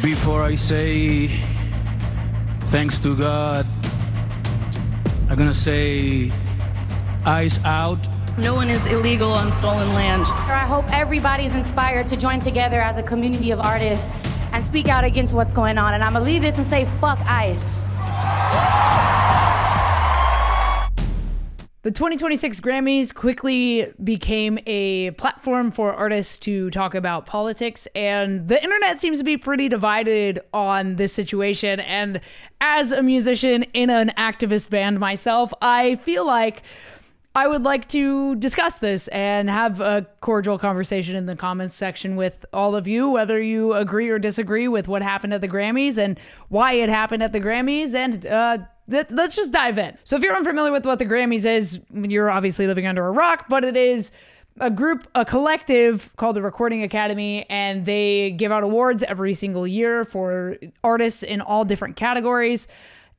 Before I say thanks to God, I'm gonna say eyes out. No one is illegal on stolen land. I hope everybody is inspired to join together as a community of artists and speak out against what's going on. And I'm gonna leave this and say, fuck ICE. The 2026 Grammys quickly became a platform for artists to talk about politics, and the internet seems to be pretty divided on this situation. And as a musician in an activist band myself, I feel like I would like to discuss this and have a cordial conversation in the comments section with all of you, whether you agree or disagree with what happened at the Grammys and why it happened at the Grammys. And let's just dive in. So if you're unfamiliar with what the Grammys is, you're obviously living under a rock, but it is a collective called the Recording Academy, and they give out awards every single year for artists in all different categories.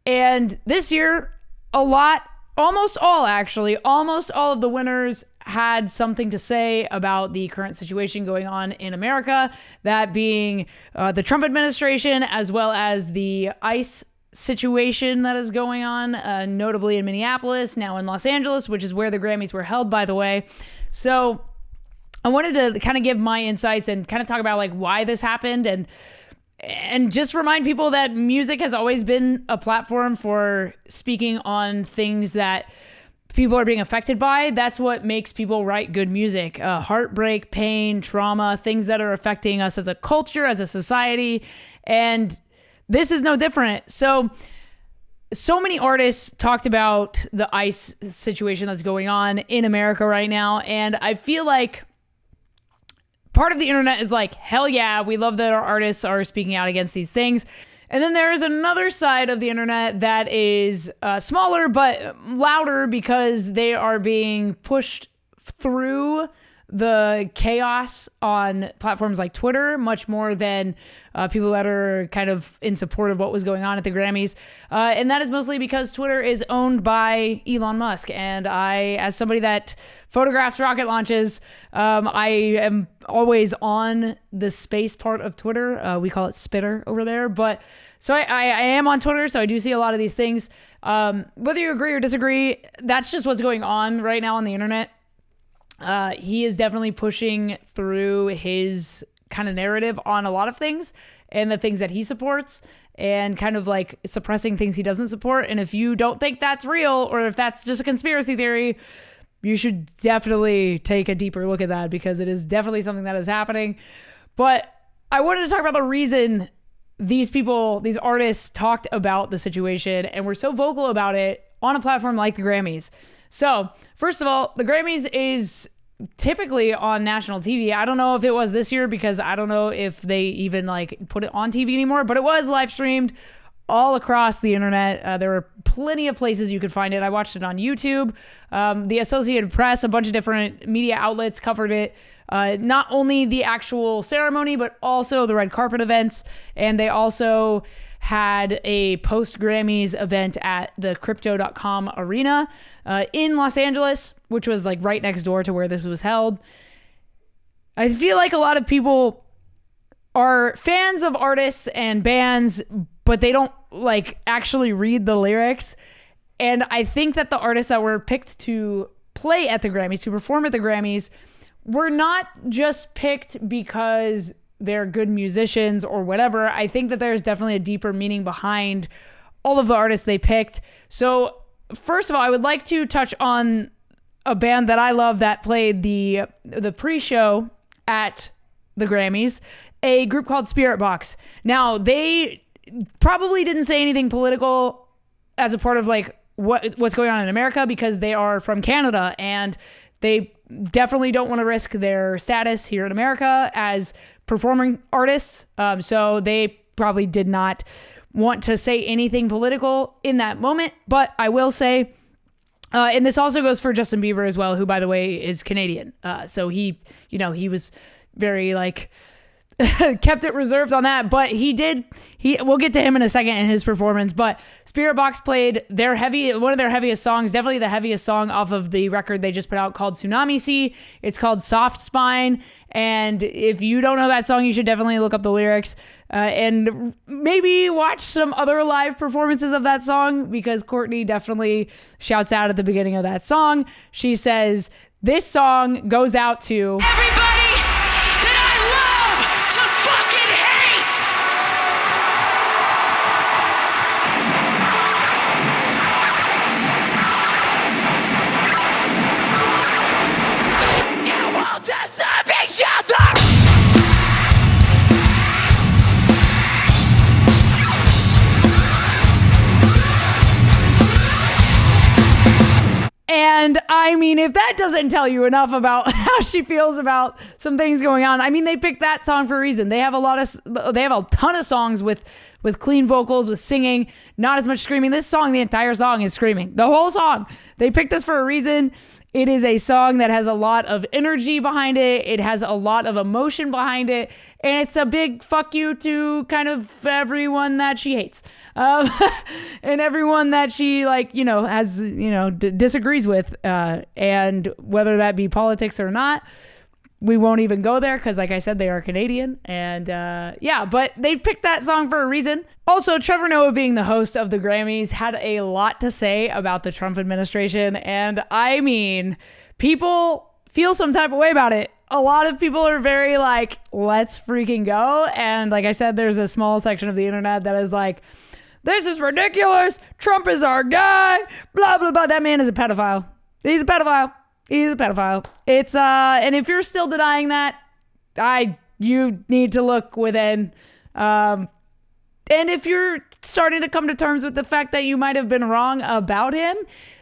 And this year, almost all of the winners had something to say about the current situation going on in America, that being the Trump administration, as well as the ICE situation that is going on, notably in Minneapolis, now in Los Angeles, which is where the Grammys were held, by the way. So I wanted to kind of give my insights and kind of talk about like why this happened, and just remind people that music has always been a platform for speaking on things that people are being affected by. That's what makes people write good music. Heartbreak, pain, trauma, things that are affecting us as a culture, as a society. And this is no different. So many artists talked about the ICE situation that's going on in America right now. And I feel like part of the internet is like, hell yeah, we love that our artists are speaking out against these things. And then there is another side of the internet that is smaller but louder, because they are being pushed through the chaos on platforms like Twitter much more than people that are kind of in support of what was going on at the Grammys. And that is mostly because Twitter is owned by Elon Musk. And I, as somebody that photographs rocket launches, I am always on the space part of Twitter. We call it Spitter over there. But so I am on Twitter, so I do see a lot of these things. Whether you agree or disagree, that's just what's going on right now on the internet. He is definitely pushing through his kind of narrative on a lot of things and the things that he supports, and kind of like suppressing things he doesn't support. And if you don't think that's real, or if that's just a conspiracy theory, you should definitely take a deeper look at that, because it is definitely something that is happening. But I wanted to talk about the reason these artists talked about the situation and were so vocal about it on a platform like the Grammys. So, first of all, the Grammys is typically on national TV. I don't know if it was this year, because I don't know if they even like put it on TV anymore, but it was live streamed all across the internet. There were plenty of places you could find it. I watched it on YouTube. The Associated Press, a bunch of different media outlets covered it. Not only the actual ceremony, but also the red carpet events. And they also had a post-Grammys event at the Crypto.com arena in Los Angeles, which was like right next door to where this was held. I feel like a lot of people are fans of artists and bands, but they don't like actually read the lyrics. And I think that the artists that were picked to play at the Grammys, to perform at the Grammys, were not just picked because they're good musicians or whatever. I think that there's definitely a deeper meaning behind all of the artists they picked. So first of all, I would like to touch on a band that I love that played the pre-show at the Grammys, a group called Spirit Box. Now, they probably didn't say anything political as a part of like what's going on in America, because they are from Canada, and they definitely don't want to risk their status here in America as performing artists. So they probably did not want to say anything political in that moment. But I will say, and this also goes for Justin Bieber as well, who, by the way, is Canadian. So he was very like kept it reserved on that, but we'll get to him in a second in his performance, but Spirit Box played one of their heaviest songs, definitely the heaviest song off of the record they just put out called Tsunami Sea. It's called Soft Spine, and if you don't know that song, you should definitely look up the lyrics and maybe watch some other live performances of that song, because Courtney definitely shouts out at the beginning of that song. She says, "This song goes out to everybody that I love to fucking hate." You won't deserve each other. And I mean, if that doesn't tell you enough about how she feels about some things going on, I mean, they picked that song for a reason. They have a ton of songs with clean vocals, with singing, not as much screaming. This song, the entire song is screaming. The whole song. They picked this for a reason. It is a song that has a lot of energy behind it. It has a lot of emotion behind it. And it's a big fuck you to kind of everyone that she hates. And everyone that she has, disagrees with. And whether that be politics or not, we won't even go there because, like I said, they are Canadian. And but they picked that song for a reason. Also, Trevor Noah, being the host of the Grammys, had a lot to say about the Trump administration. And I mean, people feel some type of way about it. A lot of people are very like, let's freaking go. And like I said, there's a small section of the internet that is like, this is ridiculous. Trump is our guy. Blah, blah, blah. That man is a pedophile. He's a pedophile. He's a pedophile. It's and if you're still denying that, you need to look within. And if you're starting to come to terms with the fact that you might have been wrong about him,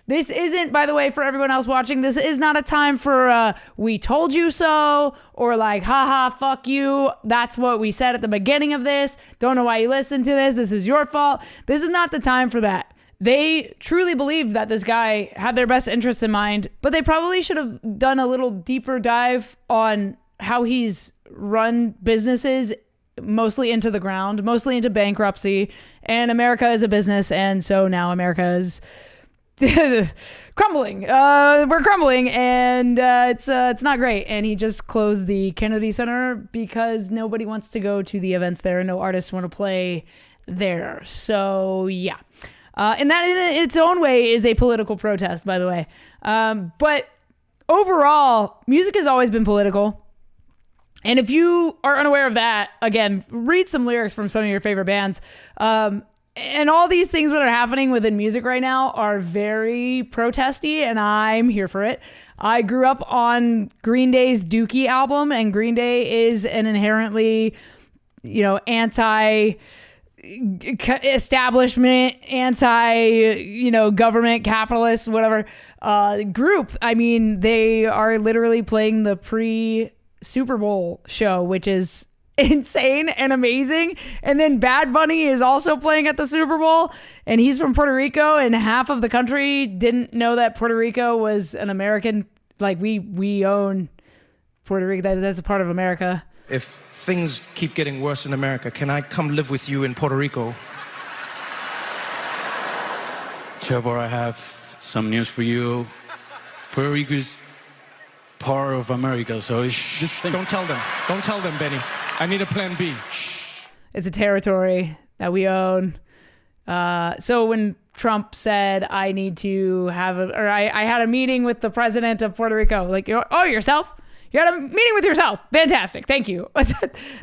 this isn't, by the way, for everyone else watching, this is not a time for we told you so, or like, haha, fuck you. That's what we said at the beginning of this. Don't know why you listened to this. This is your fault. This is not the time for that. They truly believe that this guy had their best interests in mind, but they probably should have done a little deeper dive on how he's run businesses mostly into the ground, mostly into bankruptcy, and America is a business, and so now America is crumbling. We're crumbling, and it's not great. And he just closed the Kennedy Center because nobody wants to go to the events there, and no artists want to play there. So yeah. And that in its own way is a political protest, by the way. But overall, music has always been political. And if you are unaware of that, again, read some lyrics from some of your favorite bands. And all these things that are happening within music right now are very protesty, and I'm here for it. I grew up on Green Day's Dookie album, and Green Day is an inherently, anti-establishment, government, capitalist, whatever, group. I mean, they are literally playing the pre-Super Bowl show, which is insane and amazing. And then Bad Bunny is also playing at the Super Bowl, and he's from Puerto Rico, and half of the country didn't know that Puerto Rico was an American. Like, we own Puerto Rico. That's a part of America. If things keep getting worse in America, can I come live with you in Puerto Rico? Trevor, I have some news for you. Puerto Rico is part of America, so it's just... Don't tell them. Don't tell them, Benny. I need a plan B. It's a territory that we own. So when Trump said, I need to have I had a meeting with the president of Puerto Rico, like, yourself? You had a meeting with yourself. Fantastic. Thank you.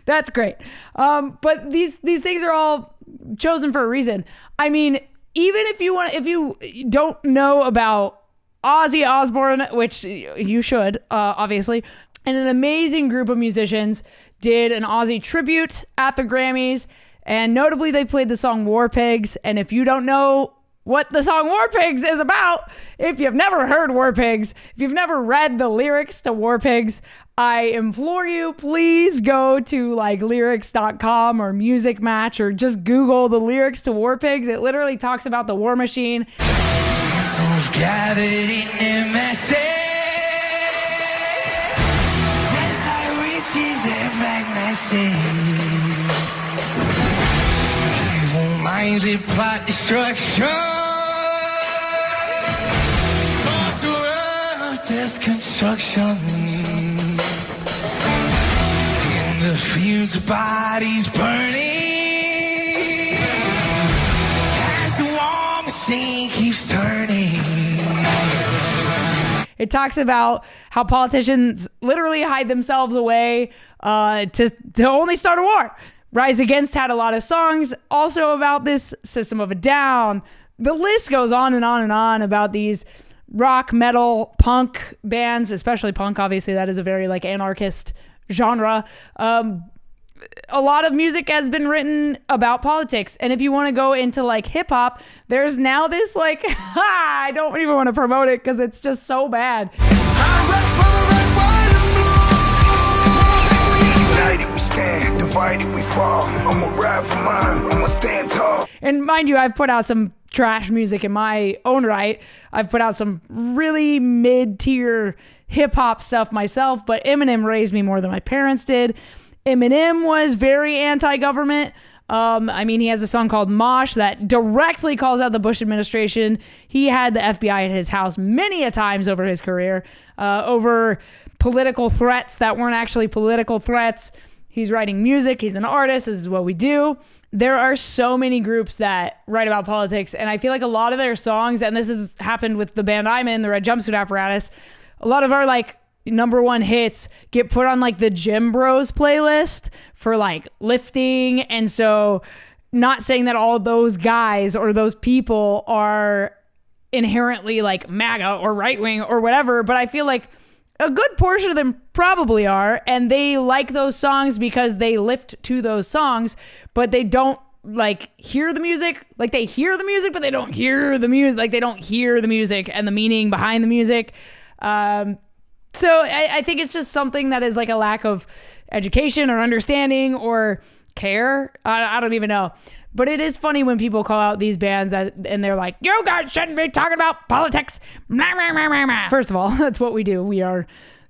That's great. But these things are all chosen for a reason. I mean, even if you don't know about Ozzy Osbourne, which you should, obviously, and an amazing group of musicians did an Ozzy tribute at the Grammys, and notably they played the song War Pigs. And if you don't know what the song War Pigs is about, if you've never heard War Pigs, if you've never read the lyrics to War Pigs, I implore you, please go to like lyrics.com or Music Match, or just Google the lyrics to War Pigs. It literally talks about the war machine. Gathered in the masses, just like witches and black masses. Evil minds that plot destruction. Sorcerer of deconstruction. In the fields of bodies burning. As the war machine keeps turning. It talks about how politicians literally hide themselves away to only start a war. Rise Against had a lot of songs also about this System of a Down. The list goes on and on and on about these rock, metal, punk bands, especially punk. Obviously, that is a very like anarchist genre. A lot of music has been written about politics. And if you want to go into like hip hop, there's now this like, I don't even want to promote it because it's just so bad. United we stand, divided we fall. I'ma ride for mine, I'ma stand tall. And mind you, I've put out some trash music in my own right. I've put out some really mid-tier hip hop stuff myself, but Eminem raised me more than my parents did. Eminem was very anti-government. I mean, he has a song called Mosh that directly calls out the Bush administration. He had the FBI at his house many a times over his career, over political threats that weren't actually political threats. He's writing music. He's an artist. This is what we do. There are so many groups that write about politics, and I feel like a lot of their songs, and this has happened with the band I'm in, the Red Jumpsuit Apparatus, a lot of our like number one hits get put on like the Gym Bros playlist for like lifting. And so not saying that all those guys or those people are inherently like MAGA or right wing or whatever, but I feel like a good portion of them probably are, and they like those songs because they lift to those songs, but they don't like hear the music. Like they hear the music, but they don't hear the music. Like they don't hear the music and the meaning behind the music. So I think it's just something that is like a lack of education or understanding or care. I don't even know. But it is funny when people call out these bands and they're like, you guys shouldn't be talking about politics. First of all, that's what we do.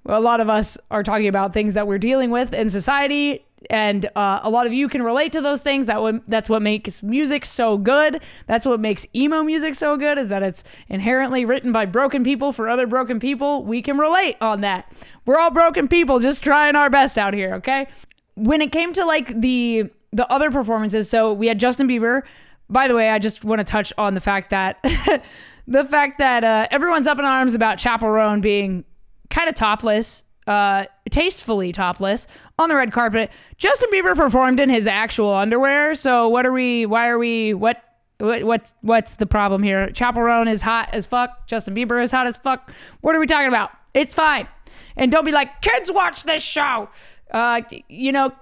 A lot of us are talking about things that we're dealing with in society. And a lot of you can relate to those things. That's what makes music so good. That's what makes emo music so good, is that it's inherently written by broken people for other broken people. We can relate on that. We're all broken people just trying our best out here, okay? When it came to like the other performances, so we had Justin Bieber. By the way, I just want to touch on the fact that everyone's up in arms about Chappell Roan being kind of topless, tastefully topless on the red carpet. Justin Bieber performed in his actual underwear. So what's the problem here? Chappell Roan is hot as fuck. Justin Bieber is hot as fuck. What are we talking about? It's fine. And don't be like, kids watch this show.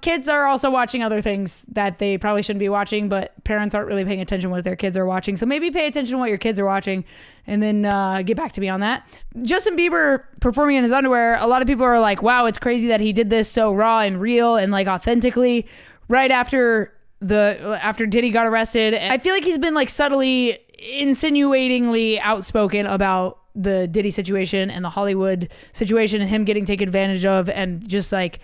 Kids are also watching other things that they probably shouldn't be watching, but parents aren't really paying attention to what their kids are watching. So maybe pay attention to what your kids are watching and then get back to me on that. Justin Bieber performing in his underwear, a lot of people are like, wow, it's crazy that he did this so raw and real and like authentically right after Diddy got arrested. I feel like he's been like subtly, insinuatingly outspoken about the Diddy situation and the Hollywood situation and him getting taken advantage of and just like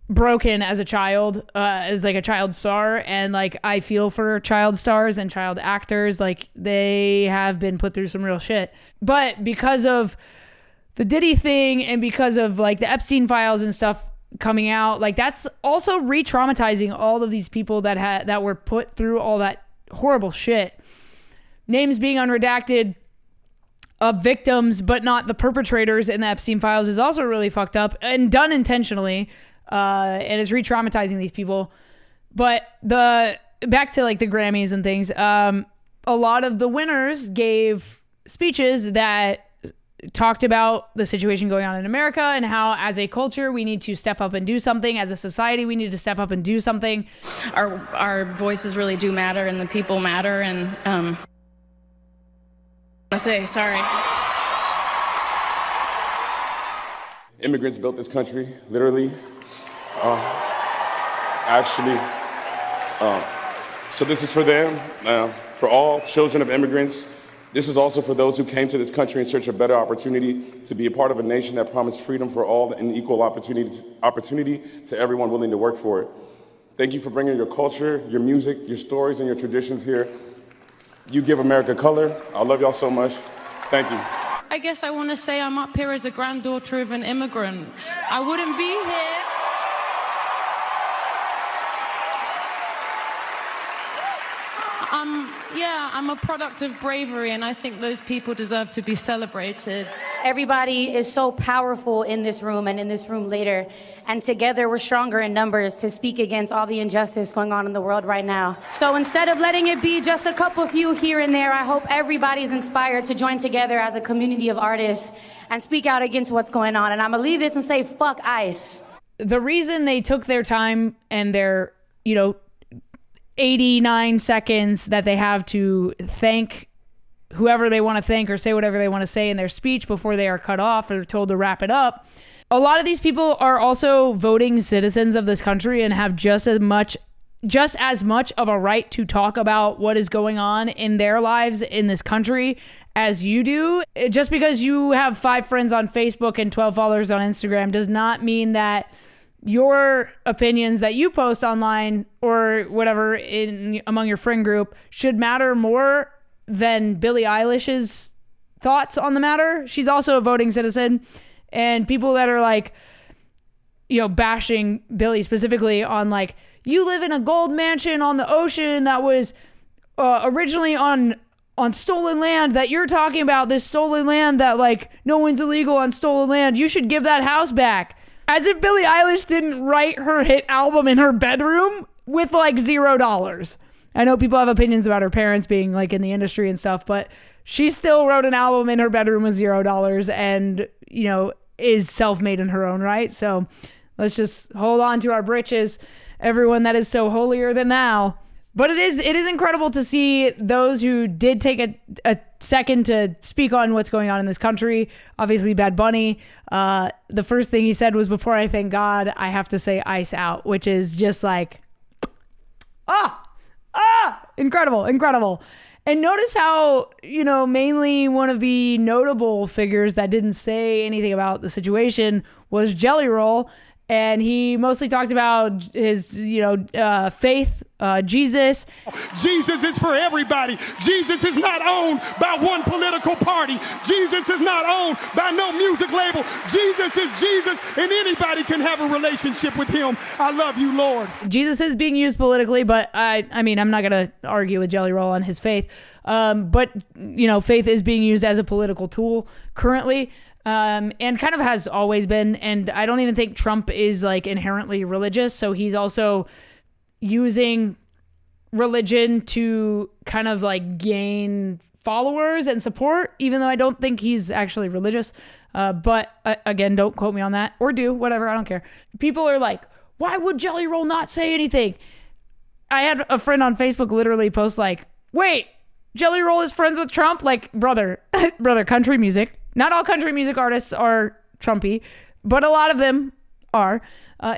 broken as a child, as like a child star. And like I feel for child stars and child actors, like they have been put through some real shit. But because of the Diddy thing and because of like the Epstein files and stuff coming out, like that's also re-traumatizing all of these people that were put through all that horrible shit. Names being unredacted of victims but not the perpetrators in the Epstein files is also really fucked up and done intentionally. And it's re-traumatizing these people. But back to like the Grammys and things, a lot of the winners gave speeches that talked about the situation going on in America and how as a culture we need to step up and do something. As a society we need to step up and do something. Our voices really do matter and the people matter. And I say sorry. Immigrants built this country, literally. So this is for them, for all children of immigrants. This is also for those who came to this country in search of better opportunity, to be a part of a nation that promised freedom for all and equal opportunity to everyone willing to work for it. Thank you for bringing your culture, your music, your stories, and your traditions here. You give America color. I love y'all so much. Thank you. I guess I want to say I'm up here as a granddaughter of an immigrant. I wouldn't be here. I'm a product of bravery, and I think those people deserve to be celebrated. Everybody is so powerful in this room and in this room later. And together we're stronger in numbers to speak against all the injustice going on in the world right now. So instead of letting it be just a couple few here and there, I hope everybody's inspired to join together as a community of artists and speak out against what's going on. And I'm gonna leave this and say, fuck ICE. The reason they took their time and their, 89 seconds that they have to thank whoever they want to thank or say whatever they want to say in their speech before they are cut off or told to wrap it up. A lot of these people are also voting citizens of this country and have just as much of a right to talk about what is going on in their lives in this country as you do. Just because you have 5 friends on Facebook and 12 followers on Instagram does not mean that your opinions that you post online or whatever among your friend group should matter more than Billie Eilish's thoughts on the matter. She's also a voting citizen, and people that are like, bashing Billie specifically on like, you live in a gold mansion on the ocean that was originally on stolen land, that you're talking about this stolen land that like no one's illegal on stolen land. You should give that house back. As if Billie Eilish didn't write her hit album in her bedroom with like $0. I know people have opinions about her parents being like in the industry and stuff, but she still wrote an album in her bedroom with $0 and, is self-made in her own right. So let's just hold on to our britches, everyone that is so holier than thou. But it is incredible to see those who did take a second to speak on what's going on in this country. Obviously, Bad Bunny, the first thing he said was, before I thank God, I have to say ICE out, which is just like, incredible. And notice how, mainly one of the notable figures that didn't say anything about the situation was Jelly Roll. And he mostly talked about his, faith, Jesus. Jesus is for everybody. Jesus is not owned by one political party. Jesus is not owned by no music label. Jesus is Jesus, and anybody can have a relationship with him. I love you, Lord. Jesus is being used politically, but I mean, I'm not going to argue with Jelly Roll on his faith. But, faith is being used as a political tool currently. And kind of has always been. And I don't even think Trump is like inherently religious. So he's also using religion to kind of like gain followers and support, even though I don't think he's actually religious. But again, don't quote me on that, or do, whatever. I don't care. People are like, why would Jelly Roll not say anything? I had a friend on Facebook literally post like, wait, Jelly Roll is friends with Trump? Like, brother, country music. Not all country music artists are Trumpy, but a lot of them are,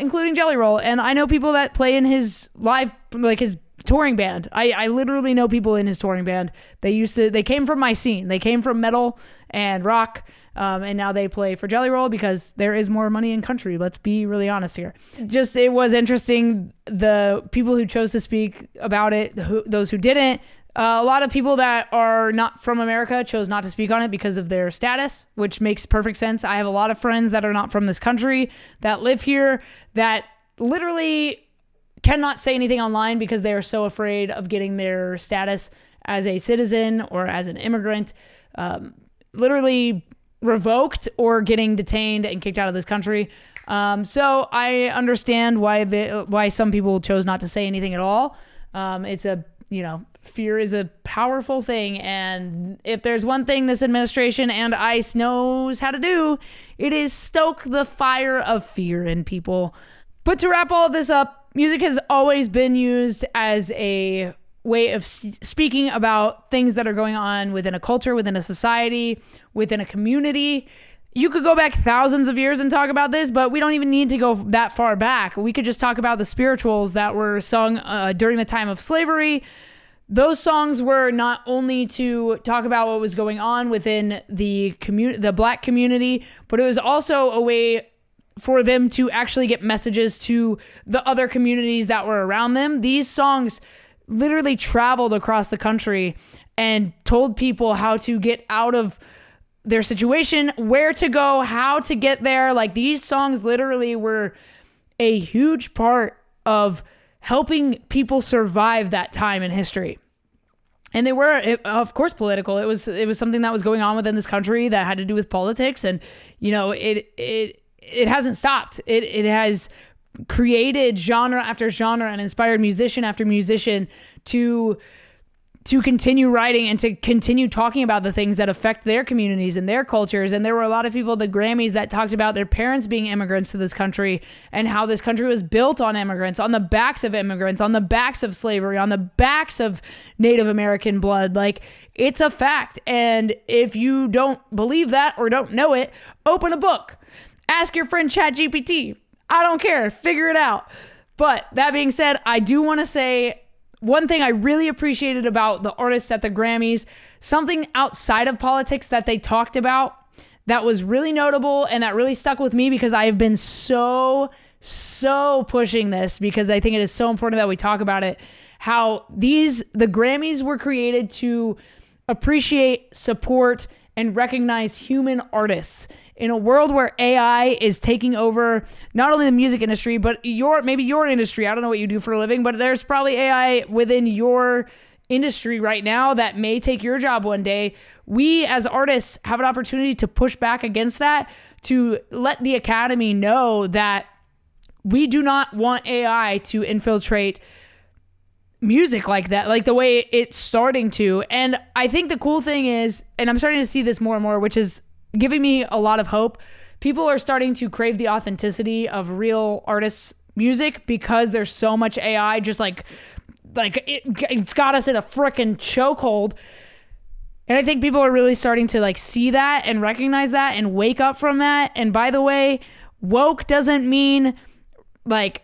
including Jelly Roll. And I know people that play in his live, like his touring band. I literally know people in his touring band. They came from my scene. They came from metal and rock, and now they play for Jelly Roll because there is more money in country. Let's be really honest here. Just, it was interesting, the people who chose to speak about it, those who didn't. A lot of people that are not from America chose not to speak on it because of their status, which makes perfect sense. I have a lot of friends that are not from this country that live here that literally cannot say anything online because they are so afraid of getting their status as a citizen or as an immigrant literally revoked or getting detained and kicked out of this country. So I understand why some people chose not to say anything at all. It's a, fear is a powerful thing, and if there's one thing this administration and ICE knows how to do, it is stoke the fire of fear in people. But to wrap all of this up, music has always been used as a way of speaking about things that are going on within a culture, within a society, within a community. You could go back thousands of years and talk about this, but we don't even need to go that far back. We could just talk about the spirituals that were sung during the time of slavery, those songs were not only to talk about what was going on within the Black community, but it was also a way for them to actually get messages to the other communities that were around them. These songs literally traveled across the country and told people how to get out of their situation, where to go, how to get there. Like, these songs literally were a huge part of helping people survive that time in history. And they were, of course, political. It was something that was going on within this country that had to do with politics. And, you know, it hasn't stopped. It has created genre after genre and inspired musician after musician to continue writing and to continue talking about the things that affect their communities and their cultures. And there were a lot of people at the Grammys that talked about their parents being immigrants to this country and how this country was built on immigrants, on the backs of immigrants, on the backs of slavery, on the backs of Native American blood. Like, it's a fact. And if you don't believe that or don't know it, open a book. Ask your friend ChatGPT. I don't care. Figure it out. But that being said, I do want to say one thing I really appreciated about the artists at the Grammys, something outside of politics that they talked about that was really notable and that really stuck with me, because I have been so pushing this because I think it is so important that we talk about it. How the Grammys were created to appreciate, support, and recognize human artists in a world where AI is taking over not only the music industry, but maybe your industry. I don't know what you do for a living, but there's probably AI within your industry right now that may take your job one day. We as artists have an opportunity to push back against that, to let the Academy know that we do not want AI to infiltrate music like that, like the way it's starting to. And I think the cool thing is, and I'm starting to see this more and more, which is giving me a lot of hope, people are starting to crave the authenticity of real artists' music because there's so much AI, just like it's got us in a freaking chokehold. And I think people are really starting to like see that and recognize that and wake up from that. And by the way, woke doesn't mean like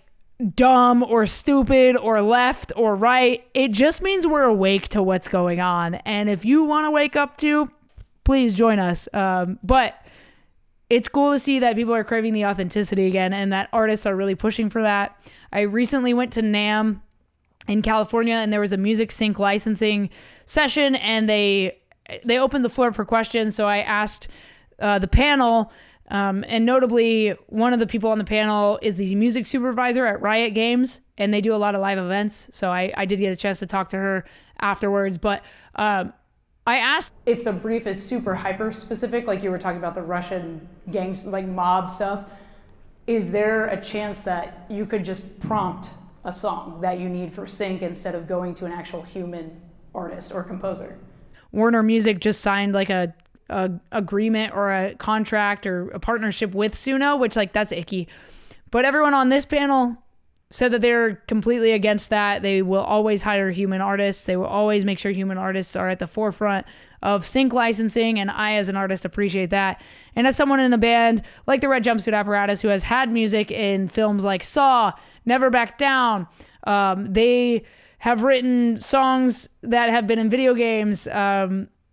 dumb or stupid or left or right. It just means we're awake to what's going on. And if you want to wake up to, please join us. But it's cool to see that people are craving the authenticity again and that artists are really pushing for that. I recently went to NAMM in California and there was a music sync licensing session and they opened the floor for questions. So I asked the panel, and notably one of the people on the panel is the music supervisor at Riot Games, and they do a lot of live events. So I did get a chance to talk to her afterwards. But I asked if the brief is super hyper specific, like you were talking about the Russian gangs, like mob stuff. Is there a chance that you could just prompt a song that you need for sync instead of going to an actual human artist or composer? Warner Music just signed like a agreement or a contract or a partnership with Suno, which like that's icky. But everyone on this panel said that they're completely against that. They will always hire human artists. They will always make sure human artists are at the forefront of sync licensing. And I, as an artist, appreciate that. And as someone in a band like the Red Jumpsuit Apparatus, who has had music in films like Saw, Never Back Down, they have written songs that have been in video games.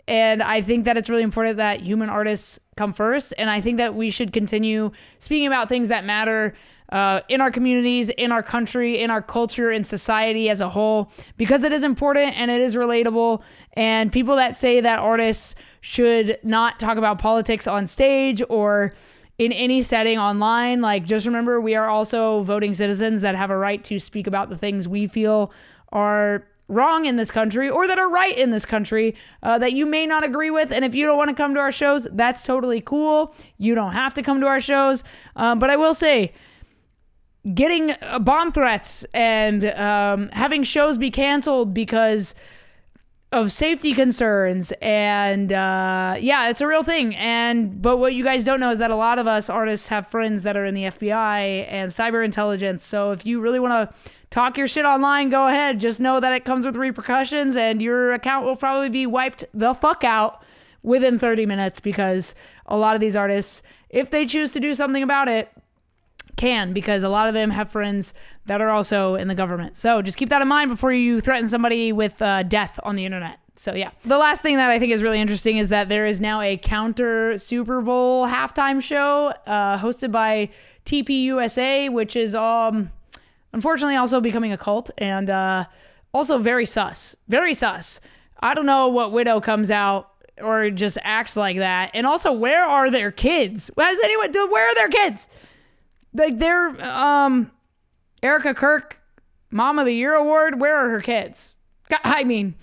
And I think that it's really important that human artists come first. And I think that we should continue speaking about things that matter in our communities, in our country, in our culture, in society as a whole, because it is important and it is relatable. And people that say that artists should not talk about politics on stage or in any setting online, like, just remember, we are also voting citizens that have a right to speak about the things we feel are wrong in this country or that are right in this country that you may not agree with. And if you don't want to come to our shows, that's totally cool. You don't have to come to our shows. But I will say, getting bomb threats and having shows be canceled because of safety concerns, and yeah, it's a real thing. But what you guys don't know is that a lot of us artists have friends that are in the FBI and cyber intelligence. So if you really want to talk your shit online, go ahead. Just know that it comes with repercussions, and your account will probably be wiped the fuck out within 30 minutes, because a lot of these artists, if they choose to do something about it, can, because a lot of them have friends that are also in the government. So just keep that in mind before you threaten somebody with death on the internet. So yeah. The last thing that I think is really interesting is that there is now a counter Super Bowl halftime show hosted by TPUSA, which is unfortunately also becoming a cult, and also very sus. Very sus. I don't know what widow comes out or just acts like that. And also, where are their kids? Where are their kids? Like, they're Erica Kirk Mom of the Year award. Where are her kids? I mean,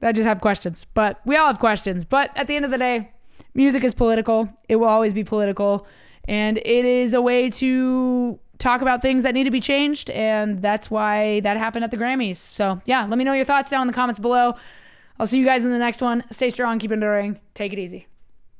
I just have questions, but we all have questions. But at the end of the day, music is political. It will always be political, and it is a way to talk about things that need to be changed, and that's why that happened at the Grammys. So yeah, let me know your thoughts down in the comments below. I'll see you guys in the next one. Stay strong, keep enduring, take it easy.